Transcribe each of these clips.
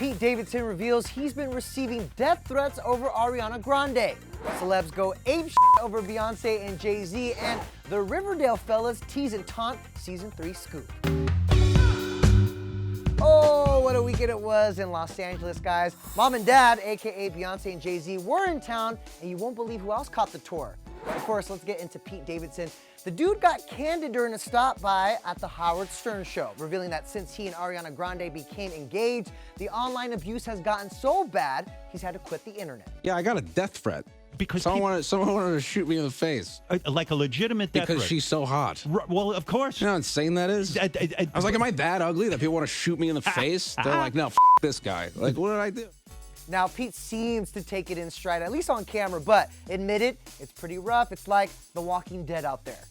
Pete Davidson reveals he's been receiving death threats over Ariana Grande. Celebs go apeshit over Beyonce and Jay-Z, and the Riverdale fellas tease and taunt Season 3 scoop. Oh, what a weekend it was in Los Angeles, guys. Mom and Dad, aka Beyonce and Jay-Z, were in town, and you won't believe who else caught the tour. Of course, let's get into Pete Davidson. The dude got candid during a stop by at the Howard Stern show, revealing that since he and Ariana Grande became engaged, the online abuse has gotten so bad, he's had to quit the internet. Yeah, I got a death threat. Because someone wanted to shoot me in the face. Like a legitimate death because threat. she's so hot. Well, of course. You know how insane that is? I was like, am I that ugly that people want to shoot me in the face? They're like, no, this guy. Like, what did I do? Now, Pete seems to take it in stride, at least on camera, but admitted it's pretty rough. It's like The Walking Dead out there.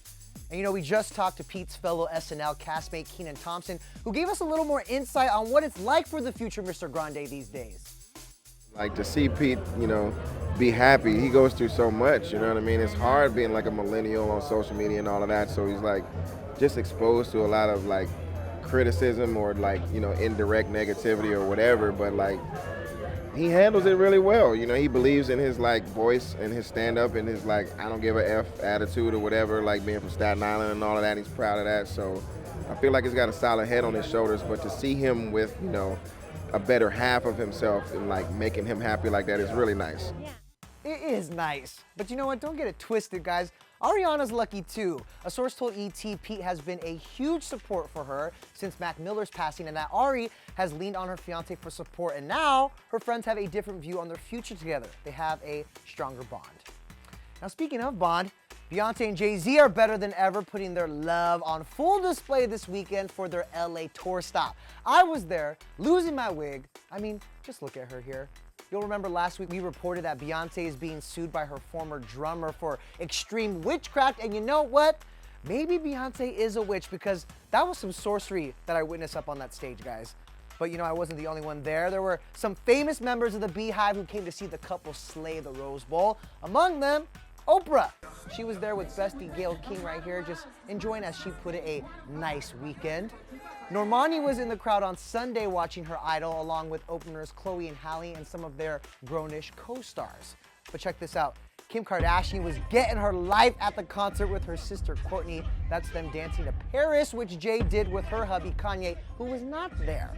And you know, we just talked to Pete's fellow SNL castmate, Kenan Thompson, who gave us a little more insight on what it's like for the future Mr. Grande these days. Like, to see Pete, you know, be happy. He goes through so much, you know what I mean? It's hard being like a millennial on social media and all of that, so he's like just exposed to a lot of like criticism or like, you know, indirect negativity or whatever, but like he handles it really well. You know, he believes in his like voice and his stand-up and his like I don't give a F attitude or whatever, like being from Staten Island and all of that. He's proud of that, so I feel like he's got a solid head on his shoulders, but to see him with, you know, a better half of himself and like making him happy like that is really nice. Yeah. It is nice, but you know what? Don't get it twisted, guys. Ariana's lucky too. A source told ET Pete has been a huge support for her since Mac Miller's passing, and that Ari has leaned on her fiance for support, and now her friends have a different view on their future together. They have a stronger bond. Now, speaking of bond, Beyonce and Jay-Z are better than ever, putting their love on full display this weekend for their LA tour stop. I was there, losing my wig. I mean, just look at her here. You'll remember last week we reported that Beyonce is being sued by her former drummer for extreme witchcraft, and you know what? Maybe Beyonce is a witch, because that was some sorcery that I witnessed up on that stage, guys. But you know, I wasn't the only one there. There were some famous members of the Beehive who came to see the couple slay the Rose Bowl. Among them, Oprah. She was there with bestie Gayle King right here, just enjoying, as she put it, a nice weekend. Normani was in the crowd on Sunday watching her idol, along with openers Chloe and Halle and some of their grownish co-stars. But check this out. Kim Kardashian was getting her life at the concert with her sister Kourtney. That's them dancing to Paris, which Jay did with her hubby Kanye, who was not there.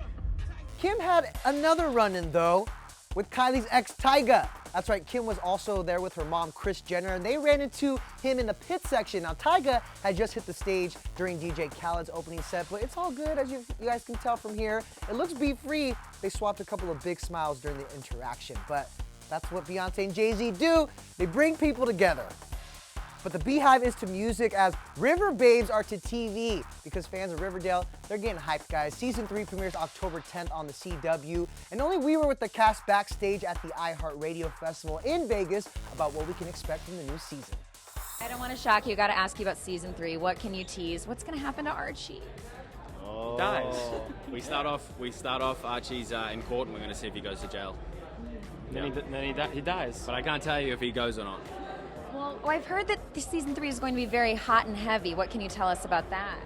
Kim had another run-in though, with Kylie's ex Tyga. That's right, Kim was also there with her mom, Kris Jenner, and they ran into him in the pit section. Now, Tyga had just hit the stage during DJ Khaled's opening set, but it's all good, as you guys can tell from here. It looks beef-free. They swapped a couple of big smiles during the interaction, but that's what Beyonce and Jay-Z do. They bring people together. But the Beehive is to music as River Babes are to TV, because fans of Riverdale, they're getting hyped, guys. Season 3 premieres October 10th on the CW, and only we were with the cast backstage at the iHeartRadio Festival in Vegas about what we can expect from the new season. I don't want to shock you. Got to ask you about Season 3. What can you tease? What's going to happen to Archie? Oh. Dies. We start off Archie's in court, and we're going to see if he goes to jail. Then he dies. But I can't tell you if he goes or not. Well, I've heard that Season 3 is going to be very hot and heavy. What can you tell us about that?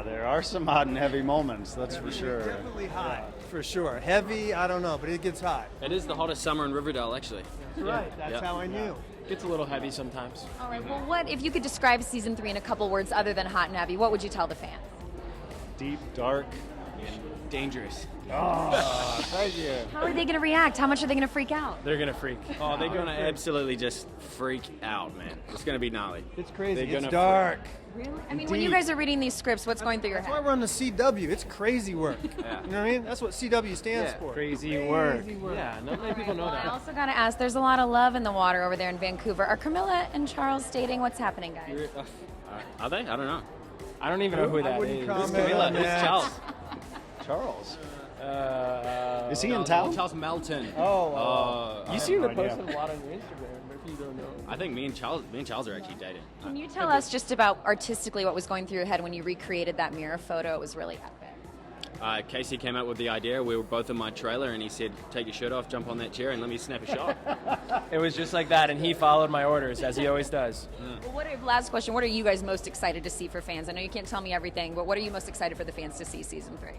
There are some hot and heavy moments, that's for sure. Definitely hot, for sure. Heavy, I don't know, but it gets hot. It is the hottest summer in Riverdale, actually. That's right, that's how I knew. Gets a little heavy sometimes. All right, well, what if you could describe Season 3 in a couple words other than hot and heavy, what would you tell the fans? Deep, dark, and dangerous. Oh, thank you. How are they going to react? How much are they going to freak out? They're going to freak. Oh, they're going to absolutely just freak out, man. It's going to be gnarly. It's crazy, They're it's gonna dark. Really? I mean, when you guys are reading these scripts, what's going through your That's why head? we're on the CW. It's crazy work. Yeah. You know what I mean? That's what CW stands for. Crazy work. Yeah, not many people know I that. also got to ask, there's a lot of love in the water over there in Vancouver. Are Camilla and Charles dating? What's happening, guys? Are they? I don't know. I don't even know who that wouldn't is. comment Camilla, on who's that. Charles? Charles. Is he in town? Charles Melton. You seem to no post idea. a lot on your Instagram, but if you don't know. I think me and Charles are actually dating. Can you tell us just about artistically what was going through your head when you recreated that mirror photo? It was really epic. Casey came up with the idea. We were both in my trailer, and he said, "Take your shirt off, jump on that chair, and let me snap a shot." It was just like that, and he followed my orders, as he always does. Well, last question, what are you guys most excited to see for fans? I know you can't tell me everything, but what are you most excited for the fans to see Season 3?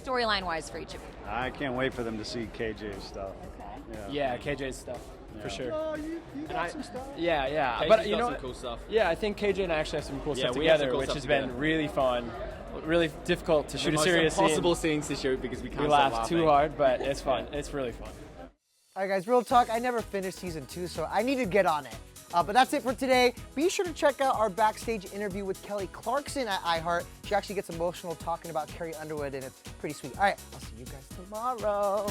storyline-wise for each of you? I can't wait for them to see KJ's stuff. Okay. Yeah, KJ's stuff for sure. Oh, you got some stuff. Yeah, yeah. KJ's But you got know, some what? cool stuff. Yeah, I think KJ and I actually have some cool stuff we have some together, cool which stuff has together. been really fun. Really difficult to shoot a The serious most impossible scene. scenes to shoot because we can't We stop laugh too laughing. hard, but it's fun. It's really fun. All right, guys, real talk. I never finished season 2, so I need to get on it. But that's it for today. Be sure to check out our backstage interview with Kelly Clarkson at iHeart. She actually gets emotional talking about Carrie Underwood, and it's pretty sweet. All right, I'll see you guys tomorrow.